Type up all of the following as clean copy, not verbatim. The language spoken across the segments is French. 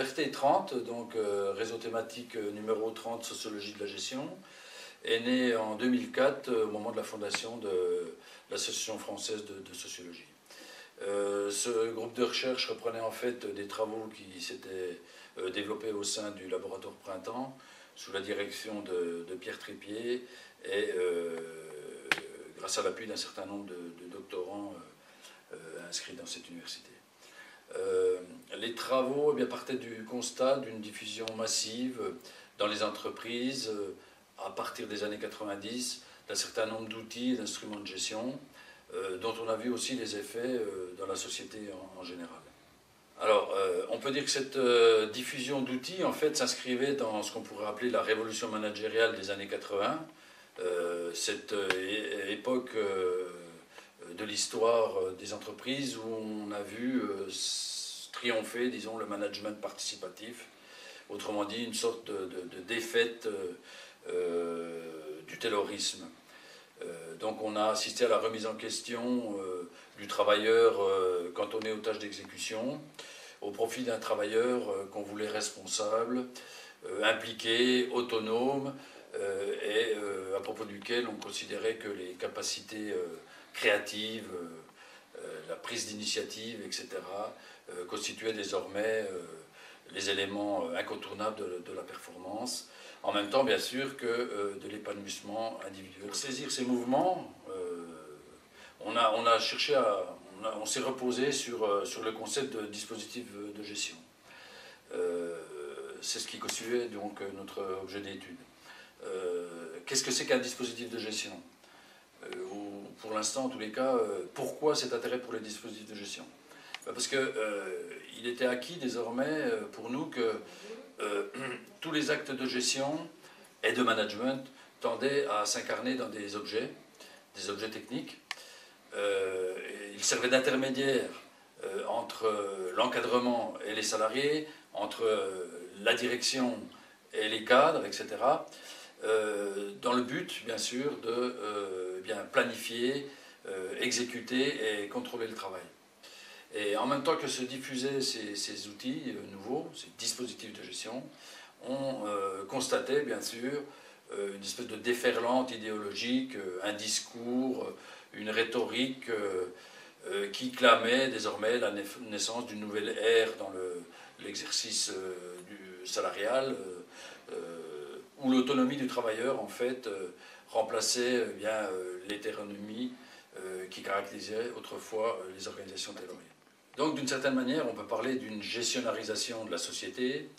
RT30, donc réseau thématique numéro 30, sociologie de la gestion, est né en 2004 au moment de la fondation de l'Association française de sociologie. Ce groupe de recherche reprenait en fait des travaux qui s'étaient développés au sein du laboratoire Printemps, sous la direction de Pierre Trépied, et grâce à l'appui d'un certain nombre de doctorants inscrits dans cette université. Les travaux partaient du constat d'une diffusion massive dans les entreprises à partir des années 90 d'un certain nombre d'outils et d'instruments de gestion dont on a vu aussi les effets dans la société en général. Alors, on peut dire que cette diffusion d'outils en fait s'inscrivait dans ce qu'on pourrait appeler la révolution managériale des années 80, cette époque de l'histoire des entreprises où on a vu triompher, disons, le management participatif, autrement dit une sorte de défaite du taylorisme. Donc on a assisté à la remise en question du travailleur cantonné aux tâches d'exécution, au profit d'un travailleur qu'on voulait responsable, impliqué, autonome, et à propos duquel on considérait que les capacités créatives, la prise d'initiative, etc., constituaient désormais les éléments incontournables de la performance, en même temps bien sûr que de l'épanouissement individuel. Pour saisir ces mouvements, on s'est reposé sur le concept de dispositif de gestion. C'est ce qui constituait donc notre objet d'étude. Qu'est-ce que c'est qu'un dispositif de gestion? Pour l'instant, en tous les cas, pourquoi cet intérêt pour les dispositifs de gestion? Parce qu'il était acquis désormais pour nous que tous les actes de gestion et de management tendaient à s'incarner dans des objets techniques. Ils servaient d'intermédiaire entre l'encadrement et les salariés, entre la direction et les cadres, etc., dans le but, bien sûr, de planifier, exécuter et contrôler le travail. Et en même temps que se diffusaient ces outils nouveaux, ces dispositifs de gestion, on constatait, bien sûr, une espèce de déferlante idéologique, un discours, une rhétorique qui clamait désormais la naissance d'une nouvelle ère dans l'exercice du salarial, où l'autonomie du travailleur, en fait, remplaçait l'hétéronomie qui caractérisait autrefois les organisations tayloriennes. Donc, d'une certaine manière, on peut parler d'une gestionnarisation de la société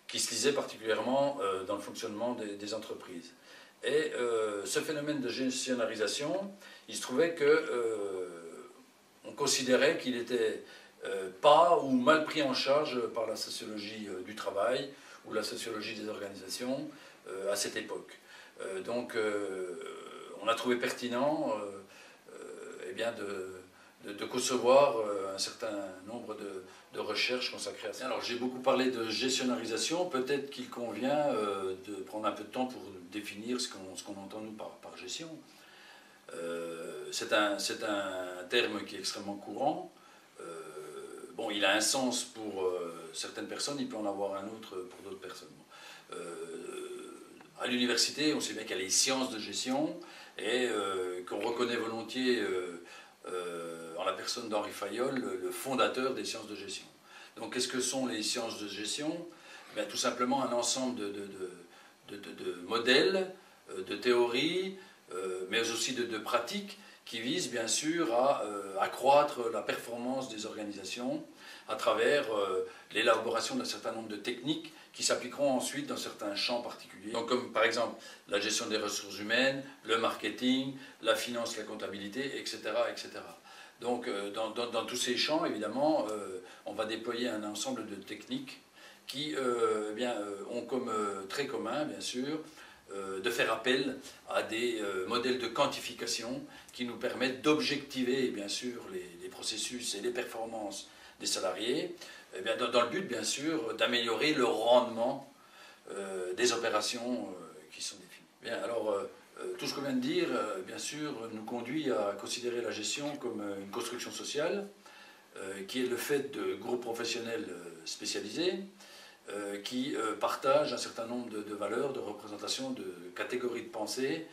qui se lisait particulièrement dans le fonctionnement des entreprises. Et ce phénomène de gestionnarisation, il se trouvait qu'on considérait qu'il n'était pas ou mal pris en charge par la sociologie du travail ou la sociologie des organisations à cette époque. Donc, on a trouvé pertinent de concevoir un certain nombre de recherches consacrées à ça. Alors, j'ai beaucoup parlé de gestionnarisation, peut-être qu'il convient de prendre un peu de temps pour définir ce qu'on entend nous par gestion. C'est un terme qui est extrêmement courant. Bon, il a un sens pour certaines personnes, il peut en avoir un autre pour d'autres personnes. À l'université, on sait bien qu'il y a les sciences de gestion et qu'on reconnaît volontiers en la personne d'Henri Fayol, le fondateur des sciences de gestion. Donc, qu'est-ce que sont les sciences de gestion? Tout simplement un ensemble de modèles, de théories, mais aussi de pratiques qui visent bien sûr à accroître la performance des organisations à travers l'élaboration d'un certain nombre de techniques qui s'appliqueront ensuite dans certains champs particuliers. Donc, comme par exemple la gestion des ressources humaines, le marketing, la finance, la comptabilité, etc. etc. Donc, dans tous ces champs, évidemment, on va déployer un ensemble de techniques qui ont comme trait commun, bien sûr, de faire appel à des modèles de quantification qui nous permettent d'objectiver, bien sûr, les processus et les performances des salariés, dans le but, bien sûr, d'améliorer le rendement des opérations qui sont définies. Alors, tout ce qu'on vient de dire, bien sûr, nous conduit à considérer la gestion comme une construction sociale, qui est le fait de groupes professionnels spécialisés, qui partagent un certain nombre de valeurs, de représentations, de catégories de pensée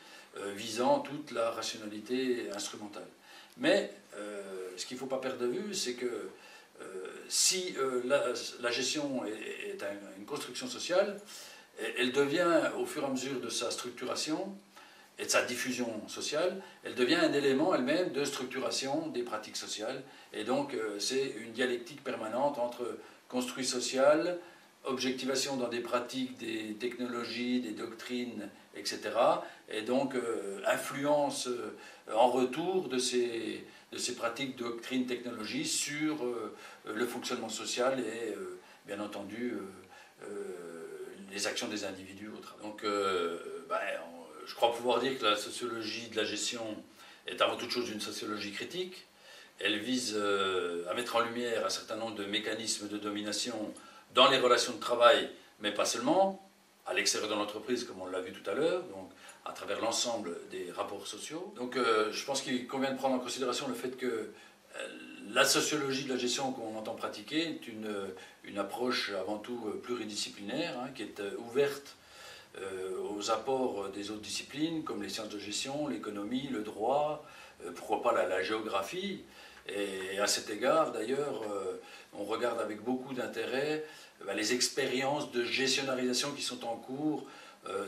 visant toute la rationalité instrumentale. Mais ce qu'il ne faut pas perdre de vue, c'est que si la gestion est une construction sociale, elle devient, au fur et à mesure de sa structuration et de sa diffusion sociale, elle devient un élément elle-même de structuration des pratiques sociales. Et donc, c'est une dialectique permanente entre construit social, objectivation dans des pratiques, des technologies, des doctrines, etc. Et donc, influence en retour de ces pratiques, doctrines, technologies sur le fonctionnement social et, bien entendu, les actions des individus. Donc, je crois pouvoir dire que la sociologie de la gestion est avant toute chose une sociologie critique. Elle vise à mettre en lumière un certain nombre de mécanismes de domination dans les relations de travail, mais pas seulement, à l'extérieur de l'entreprise, comme on l'a vu tout à l'heure, donc à travers l'ensemble des rapports sociaux. Donc je pense qu'il convient de prendre en considération le fait que la sociologie de la gestion qu'on entend pratiquer est une approche avant tout pluridisciplinaire, qui est ouverte aux apports des autres disciplines, comme les sciences de gestion, l'économie, le droit, pourquoi pas la géographie. Et à cet égard, d'ailleurs, on regarde avec beaucoup d'intérêt les expériences de gestionnarisation qui sont en cours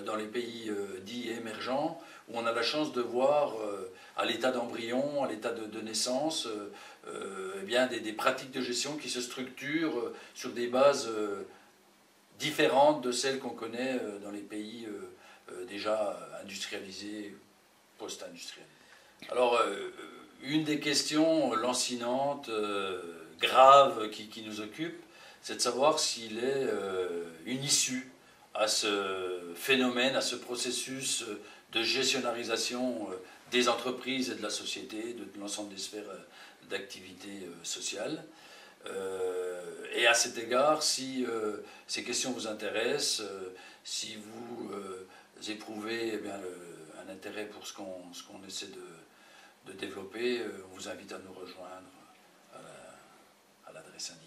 dans les pays dits émergents, où on a la chance de voir à l'état d'embryon, à l'état de naissance, eh bien, des pratiques de gestion qui se structurent sur des bases différentes de celles qu'on connaît dans les pays déjà industrialisés, post-industrialisés. Alors, une des questions lancinantes, graves, qui nous occupe, c'est de savoir s'il est une issue à ce phénomène, à ce processus de gestionnarisation des entreprises et de la société, de l'ensemble des sphères d'activité sociale. Et à cet égard, si ces questions vous intéressent, si vous éprouvez un intérêt pour ce qu'on essaie de développer, on vous invite à nous rejoindre à l'adresse indiquée.